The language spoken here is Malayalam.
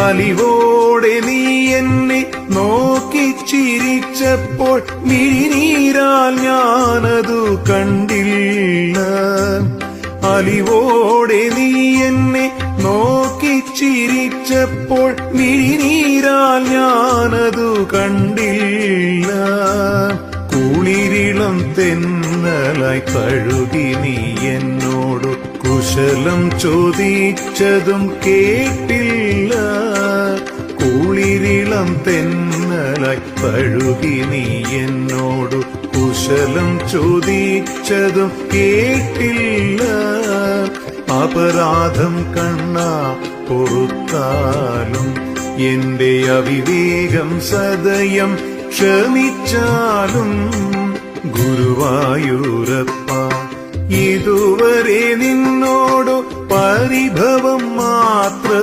അലിവോടെ നീ എന്നെ നോക്കി ചിരിച്ചപ്പോൾ മിഴിനീരാൽ ഞാനതു കണ്ടില്ല. അലിവോടെ നീ എന്നെ നോക്കി ചിരിച്ചപ്പോൾ മിഴിനീരാൽ ഞാനതു കണ്ടില്ല. കുളിരിളം തെന്നലായി കഴുകി നീ എന്നോടു കുശലം ചോദിച്ചതും കേട്ടില്ല. കുളിരിളം തെന്നലായി കഴുകി നീ എന്നോടു കുശലം ചോദിച്ചതും കേട്ടില്ല. അപരാധം കണ്ണാ പൊറുത്താലും എന്റെ അവിവേകം സദയം ക്ഷമിച്ചാലും ഗുരുവായൂരപ്പ ഇതുവരെ നിന്നോടു പരിഭവം മാത്രം